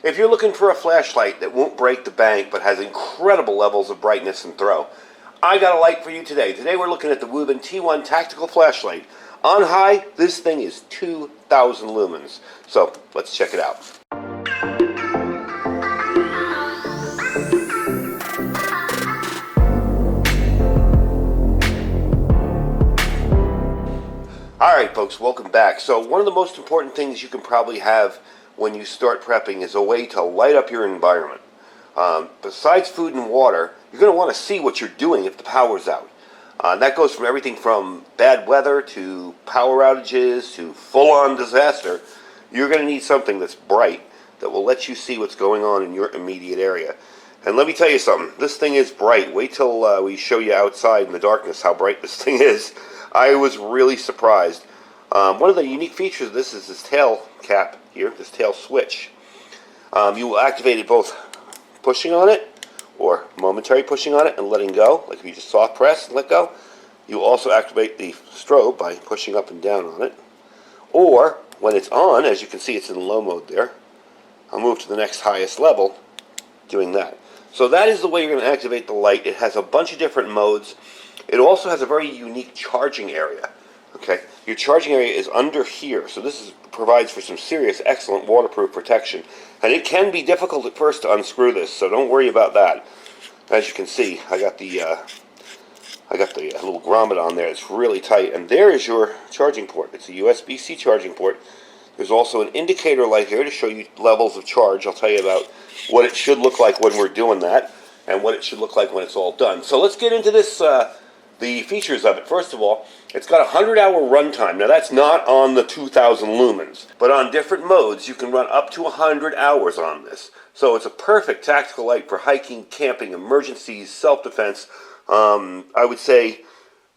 If you're looking for a flashlight that won't break the bank but has incredible levels of brightness and throw, I got a light for you today. Today we're looking at the Wuben T1 Tactical Flashlight. On high, this thing is 2,000 lumens. So let's check it out. Alright folks, welcome back. So one of the most important things you can probably have when you start prepping is a way to light up your environment. Besides food and water, you're going to want to see what you're doing if the power's out. And that goes from everything from bad weather to power outages to full-on disaster. You're going to need something that's bright that will let you see what's going on in your immediate area. And let me tell you something, this thing is bright. Wait till we show you outside in the darkness how bright this thing is. I was really surprised. One of the unique features of this is this tail cap here, this tail switch. You will activate it both pushing on it or momentary pushing on it and letting go, like if you just soft press and let go. You will also activate the strobe by pushing up and down on it. Or when it's on, as you can see it's in low mode there, I'll move to the next highest level doing that. So that is the way you're going to activate the light. It has a bunch of different modes. It also has a very unique charging area. Okay, your charging area is under here, so this provides for some serious, excellent waterproof protection. And it can be difficult at first to unscrew this, so don't worry about that. As you can see, I got the little grommet on there. It's really tight, and there is your charging port. It's a USB-C charging port. There's also an indicator light here to show you levels of charge. I'll tell you about what it should look like when we're doing that, and what it should look like when it's all done. So let's get into this. The features of it. First of all, it's got a 100-hour runtime. Now that's not on the 2,000 lumens, but on different modes you can run up to 100 hours on this. So it's a perfect tactical light for hiking, camping, emergencies, self-defense. I would say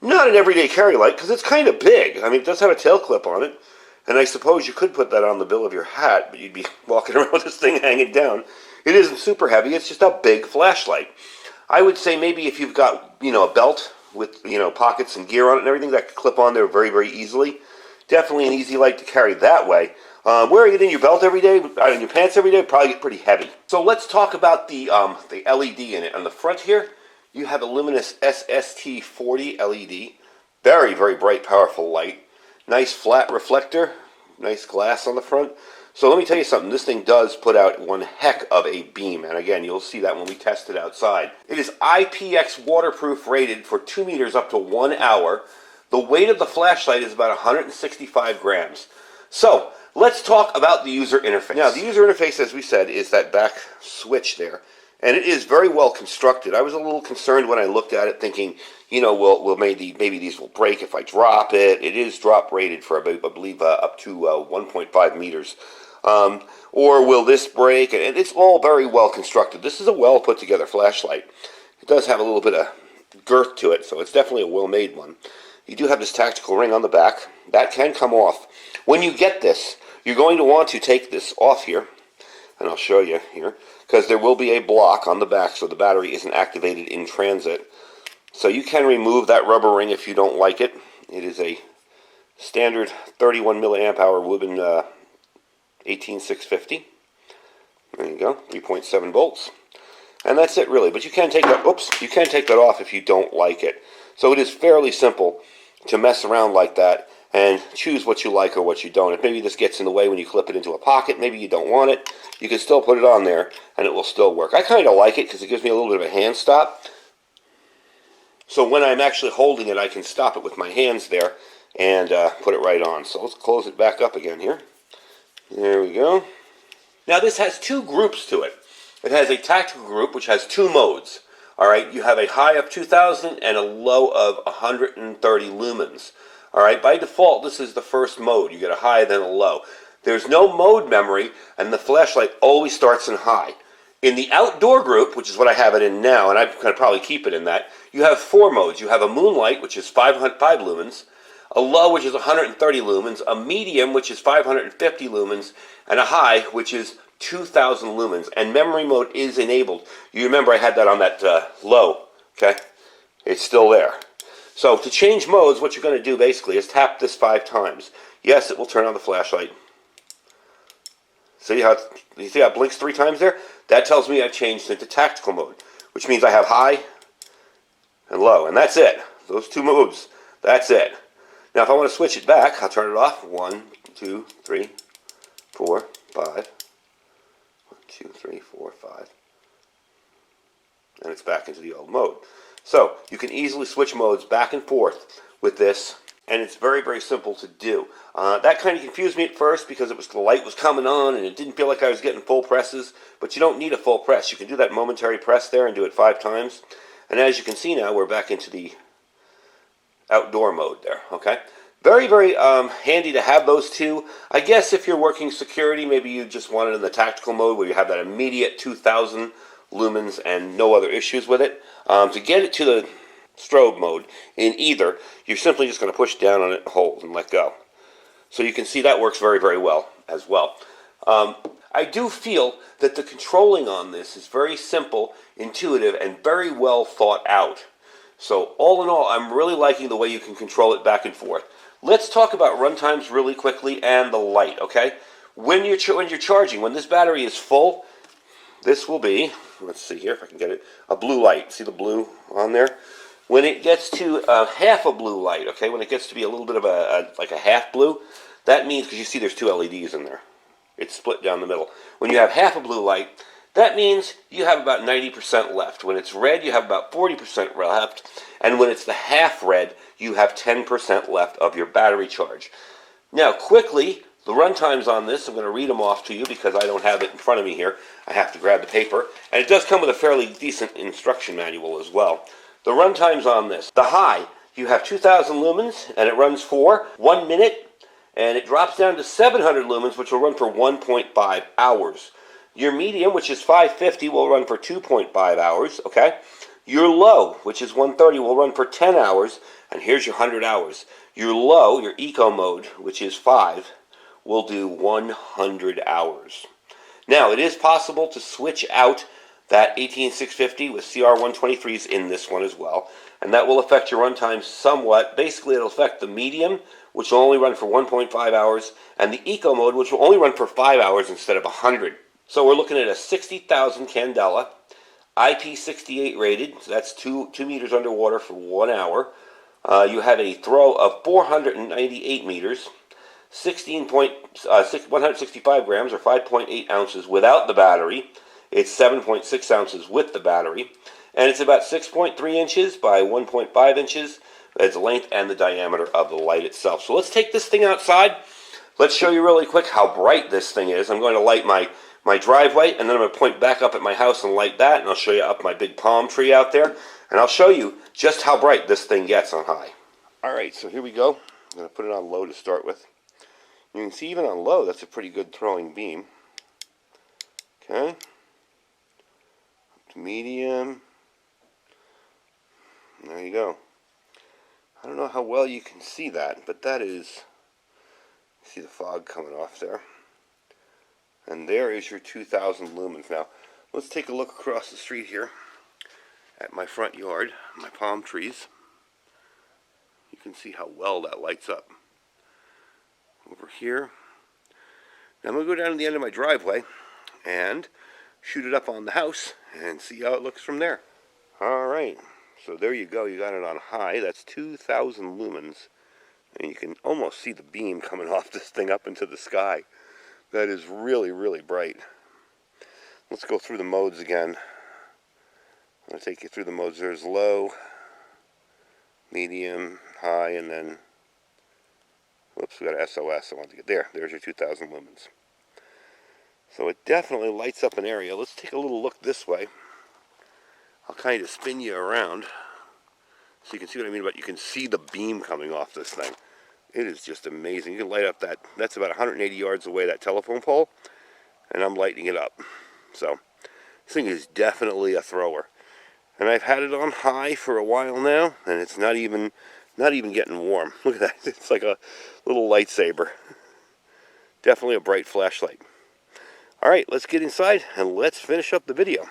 not an everyday carry light because it's kind of big. I mean, it does have a tail clip on it, and I suppose you could put that on the bill of your hat, but you'd be walking around with this thing hanging down. It isn't super heavy. It's just a big flashlight. I would say maybe if you've got, a belt with, pockets and gear on it and everything, that could clip on there very, very easily. Definitely an easy light to carry that way. Wearing it in your belt every day, in your pants every day, would probably get pretty heavy. So let's talk about the LED in it. On the front here, you have a Luminous SST40 LED. Very, very bright, powerful light. Nice flat reflector. Nice glass on the front. So let me tell you something, this thing does put out one heck of a beam, and again, you'll see that when we test it outside. It is IPX waterproof rated for 2 meters up to 1 hour. The weight of the flashlight is about 165 grams. So, let's talk about the user interface. Now, the user interface, as we said, is that back switch there, and it is very well constructed. I was a little concerned when I looked at it thinking, maybe these will break if I drop it. It is drop rated for, I believe, up to 1.5 meters. Or will this break? And it's all very well constructed. This is a well put together flashlight. It does have a little bit of girth to it, so it's definitely a well made one. You do have this tactical ring on the back. That can come off. When you get this, you're going to want to take this off here, and I'll show you here, because there will be a block on the back so the battery isn't activated in transit. So you can remove that rubber ring if you don't like it. It is a standard 31 milliamp hour Wuben 18650. There you go, 3.7 volts. And that's it really, but you can take that, you can take that off if you don't like it. So it is fairly simple to mess around like that and choose what you like or what you don't. If maybe this gets in the way when you clip it into a pocket, maybe you don't want it, you can still put it on there and it will still work. I kind of like it because it gives me a little bit of a hand stop. So when I'm actually holding it, I can stop it with my hands there and put it right on. So let's close it back up again here. There we go. Now this has two groups to it. It has a tactical group which has two modes. Alright, you have a high of 2,000 and a low of 130 lumens. Alright, by default this is the first mode. You get a high then a low. There's no mode memory and the flashlight always starts in high. In the outdoor group, which is what I have it in now, and I'm going to probably keep it in that, you have four modes. You have a moonlight, which is 5 lumens, a low, which is 130 lumens, a medium, which is 550 lumens, and a high, which is 2,000 lumens. And memory mode is enabled. You remember I had that on that low, okay? It's still there. So to change modes, what you're going to do basically is tap this 5 times. Yes, it will turn on the flashlight. You see how it blinks 3 times there? That tells me I've changed into tactical mode, which means I have high and low, and that's it. Those 2 modes, that's it. Now if I want to switch it back, I'll turn it off. 1, 2, 3, 4, 5. 1, 2, 3, 4, 5. And it's back into the old mode. So you can easily switch modes back and forth with this, and it's very, very simple to do. That kind of confused me at first because the light was coming on and it didn't feel like I was getting full presses, but you don't need a full press. You can do that momentary press there and do it 5 times. And as you can see now, we're back into the outdoor mode there, okay? Very, very handy to have those 2. I guess if you're working security, maybe you just want it in the tactical mode where you have that immediate 2,000 lumens and no other issues with it. To get it to the strobe mode in either, you're simply just going to push down on it, hold, and let go. So you can see that works very, very well as well. I do feel that the controlling on this is very simple, intuitive, and very well thought out. So all in all, I'm really liking the way you can control it back and forth. Let's talk about run times really quickly and the light, okay? When you're charging, when this battery is full, this will be, let's see here if I can get it, a blue light. See the blue on there? When it gets to half a blue light, okay, when it gets to be a little bit of like a half blue, that means, because you see there's 2 LEDs in there. It's split down the middle. When you have half a blue light, that means you have about 90% left. When it's red, you have about 40% left. And when it's the half red, you have 10% left of your battery charge. Now, quickly, the run times on this, I'm going to read them off to you because I don't have it in front of me here. I have to grab the paper. And it does come with a fairly decent instruction manual as well. The run times on this. The high, you have 2,000 lumens, and it runs for 1 minute. And it drops down to 700 lumens, which will run for 1.5 hours. Your medium, which is 550, will run for 2.5 hours, okay? Your low, which is 130, will run for 10 hours. And here's your 100 hours. Your low, your eco mode, which is 5, will do 100 hours. Now, it is possible to switch out that 18650 with CR123s in this one as well, and that will affect your runtime somewhat. Basically, it'll affect the medium, which will only run for 1.5 hours, and the eco mode, which will only run for 5 hours instead of 100. So we're looking at a 60,000 candela, IP68 rated, so that's 2 meters underwater for 1 hour. You have a throw of 498 meters, 165 grams or 5.8 ounces without the battery. It's 7.6 ounces with the battery. And it's about 6.3 inches by 1.5 inches. That's the length and the diameter of the light itself. So let's take this thing outside. Let's show you really quick how bright this thing is. I'm going to light my driveway, and then I'm going to point back up at my house and light that, and I'll show you up my big palm tree out there, and I'll show you just how bright this thing gets on high. Alright, so here we go. I'm going to put it on low to start with. You can see even on low, that's a pretty good throwing beam. Okay. Up to medium. There you go. I don't know how well you can see that, but that is, see the fog coming off there. And there is your 2,000 lumens. Now, let's take a look across the street here at my front yard, my palm trees. You can see how well that lights up. Over here. Now I'm going to go down to the end of my driveway and shoot it up on the house and see how it looks from there. Alright, so there you go. You got it on high. That's 2,000 lumens. And you can almost see the beam coming off this thing up into the sky. That is really, really bright. Let's go through the modes again. I'm going to take you through the modes. There's low, medium, high, and then, whoops, we got a SOS. I want to get there. There's your 2,000 lumens. So it definitely lights up an area. Let's take a little look this way. I'll kind of spin you around so you can see what I mean, but you can see the beam coming off this thing. It is just amazing. You can light up that's about 180 yards away, that telephone pole, and I'm lighting it up. So this thing is definitely a thrower. And I've had it on high for a while now, and it's not even getting warm. Look at that. It's like a little lightsaber. Definitely a bright flashlight. Alright, let's get inside and let's finish up the video.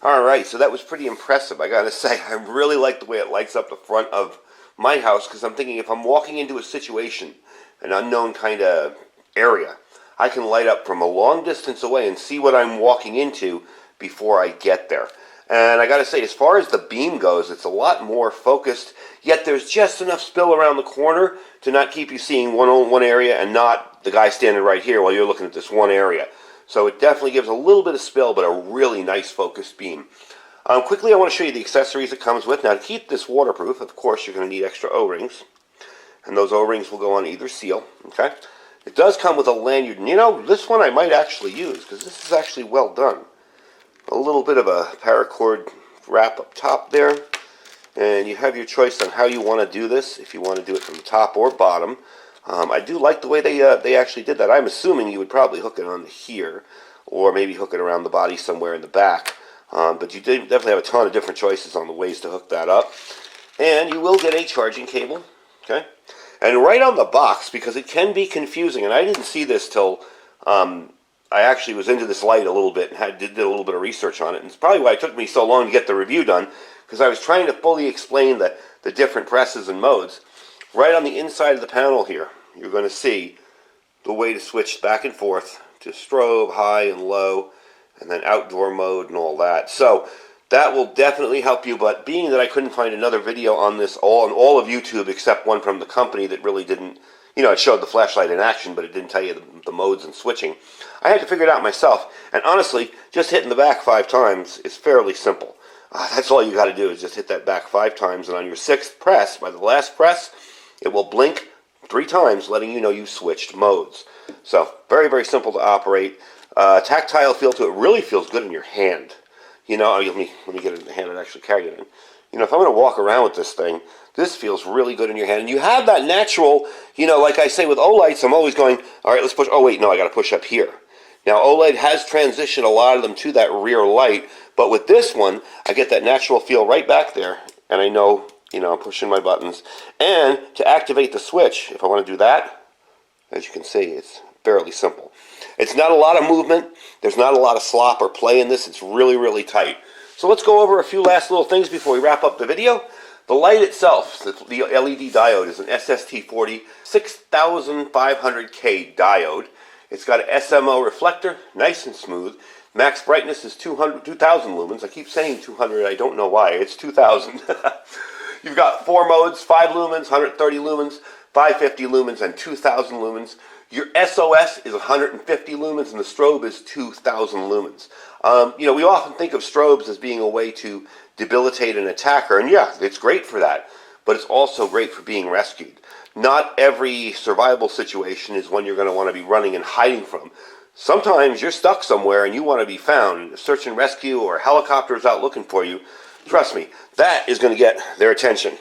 Alright, so that was pretty impressive, I gotta say. I really like the way it lights up the front of my house, because I'm thinking if I'm walking into a situation, an unknown kind of area, I can light up from a long distance away and see what I'm walking into before I get there. And I got to say, as far as the beam goes, it's a lot more focused, yet there's just enough spill around the corner to not keep you seeing one area and not the guy standing right here while you're looking at this one area. So it definitely gives a little bit of spill, but a really nice focused beam. Quickly, I want to show you the accessories it comes with. Now, to keep this waterproof, of course, you're going to need extra O-rings. And those O-rings will go on either seal, okay? It does come with a lanyard. And you know, this one I might actually use, because this is actually well done. A little bit of a paracord wrap up top there. And you have your choice on how you want to do this, if you want to do it from the top or bottom. I do like the way they actually did that. I'm assuming you would probably hook it on here, or maybe hook it around the body somewhere in the back. But you definitely have a ton of different choices on the ways to hook that up. And you will get a charging cable, okay? And right on the box, because it can be confusing, and I didn't see this till I actually was into this light a little bit and did a little bit of research on it. And it's probably why it took me so long to get the review done, because I was trying to fully explain the different presses and modes. Right on the inside of the panel here, you're going to see the way to switch back and forth to strobe, high and low, and then outdoor mode and all that. So that will definitely help you, but being that I couldn't find another video on this on all of YouTube except one from the company that really didn't, you know, it showed the flashlight in action, but it didn't tell you the modes and switching. I had to figure it out myself, and honestly, just hitting the back 5 times is fairly simple. That's all you got to do is just hit that back 5 times, and on your 6th press, by the last press, it will blink 3 times, letting you know you switched modes. So, very, very simple to operate. Tactile feel to it, really feels good in your hand. You know, let me get it in the hand and actually carry it in. You know, if I'm going to walk around with this thing, this feels really good in your hand. And you have that natural, you know, like I say with OLEDs, I'm always going, all right, let's push. Oh, wait, no, I got to push up here. Now, OLED has transitioned a lot of them to that rear light, but with this one, I get that natural feel right back there, and I know, you know, I'm pushing my buttons. And to activate the switch, if I want to do that, as you can see, it's fairly simple. It's not a lot of movement. There's not a lot of slop or play in this. It's really, really tight. So let's go over a few last little things before we wrap up the video. The light itself, the LED diode, is an SST40 6500K diode. It's got an SMO reflector, nice and smooth. Max brightness is 2000 lumens. I keep saying 200. I don't know why. It's 2000. You've got 4 modes, 5 lumens, 130 lumens, 550 lumens, and 2000 lumens. Your SOS is 150 lumens, and the strobe is 2,000 lumens. You know, we often think of strobes as being a way to debilitate an attacker, and yeah, it's great for that, but it's also great for being rescued. Not every survival situation is one you're going to want to be running and hiding from. Sometimes you're stuck somewhere and you want to be found. Search and rescue or helicopters out looking for you. Trust me, that is going to get their attention.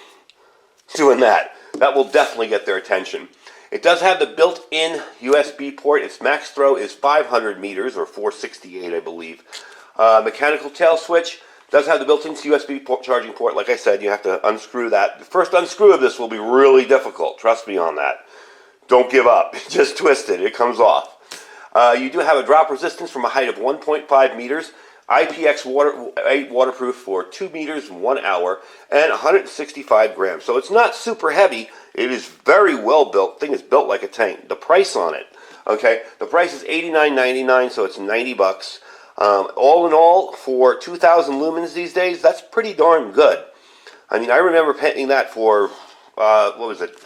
Doing that will definitely get their attention. It does have the built-in USB port. Its max throw is 500 meters, or 468, I believe. Mechanical tail switch does have the built-in USB charging port. Like I said, you have to unscrew that. The first unscrew of this will be really difficult. Trust me on that. Don't give up. Just twist it. It comes off. You do have a drop resistance from a height of 1.5 meters. IPX8 waterproof for 2 meters and 1 hour, and 165 grams. So it's not super heavy. It is very well built. Thing is built like a tank. The price on it, okay, the price is $89.99, so it's $90. All in all, for 2,000 lumens these days, that's pretty darn good. I mean, I remember paying that for, what was it?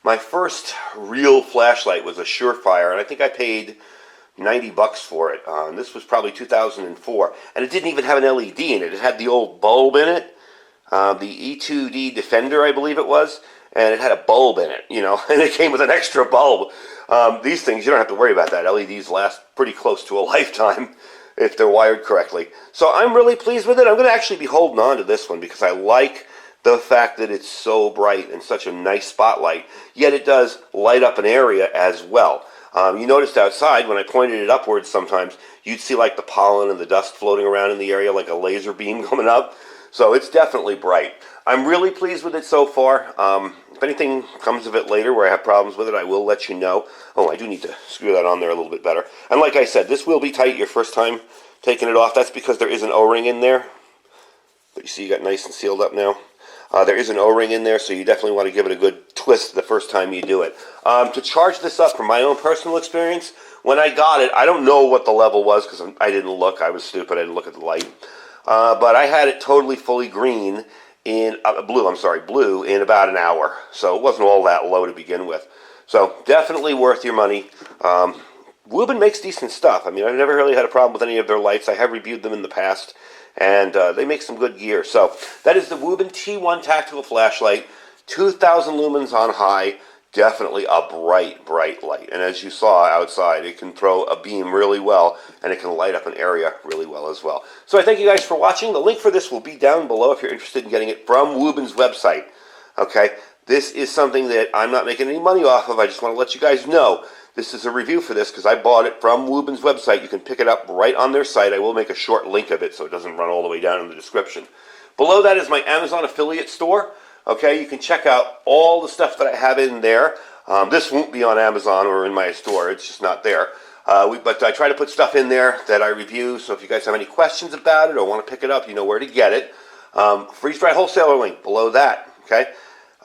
My first real flashlight was a Surefire, and I think I paid $90 for it. And this was probably 2004, and it didn't even have an LED in it. It had the old bulb in it, the E2D Defender, I believe it was, and it had a bulb in it, you know, and it came with an extra bulb. These things, you don't have to worry about that. LEDs last pretty close to a lifetime if they're wired correctly. So I'm really pleased with it. I'm going to actually be holding on to this one because I like the fact that it's so bright and such a nice spotlight, yet it does light up an area as well. You noticed outside, when I pointed it upwards sometimes, you'd see like the pollen and the dust floating around in the area like a laser beam coming up. So it's definitely bright. I'm really pleased with it so far. If anything comes of it later where I have problems with it, I will let you know. Oh, I do need to screw that on there a little bit better. And like I said, this will be tight your first time taking it off. That's because there is an O-ring in there. But you see you got nice and sealed up now. There is an O-ring in there, so you definitely want to give it a good twist the first time you do it. To charge this up, from my own personal experience, When I got it, I don't know what the level was because I didn't look. I was stupid. I didn't look at the light. But I had it totally fully green in blue in about an hour. So it wasn't all that low to begin with. So definitely worth your money. Wuben makes decent stuff. I mean, I've never really had a problem with any of their lights. I have reviewed them in the past, and they make some good gear. So that is the Wuben T1 tactical flashlight, 2,000 lumens on high. Definitely a bright, bright light. And as you saw outside, it can throw a beam really well, and it can light up an area really well as well. So I thank you guys for watching. The link for this will be down below if you're interested in getting it from Wuben's website. Okay, this is something that I'm not making any money off of. I just want to let you guys know. This is a review for this because I bought it from Wuben's website. You can pick it up right on their site. I will make a short link of it so it doesn't run all the way down in the description. Below that is my Amazon affiliate store. Okay, you can check out all the stuff that I have in there. This won't be on Amazon or in my store. It's just not there. But I try to put stuff in there that I review. So if you guys have any questions about it or want to pick it up, you know where to get it. Freeze-dried wholesaler link below that. Okay,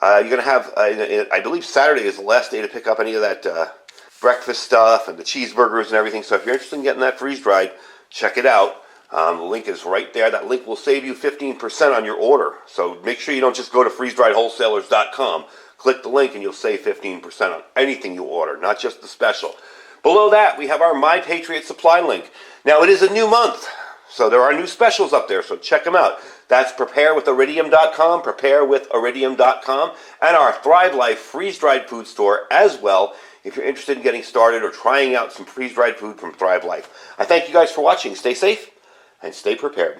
you're going to have, I believe Saturday is the last day to pick up any of that breakfast stuff and the cheeseburgers and everything. So if you're interested in getting that freeze-dried, check it out. The link is right there. That link will save you 15% on your order. So make sure you don't just go to freezedriedwholesalers.com. Click the link and you'll save 15% on anything you order, not just the special. Below that, we have our My Patriot Supply link. Now, it is a new month, so there are new specials up there, so check them out. That's preparewithiridium.com, preparewithiridium.com, and our Thrive Life freeze-dried food store as well, if you're interested in getting started or trying out some freeze-dried food from Thrive Life. I thank you guys for watching. Stay safe and stay prepared.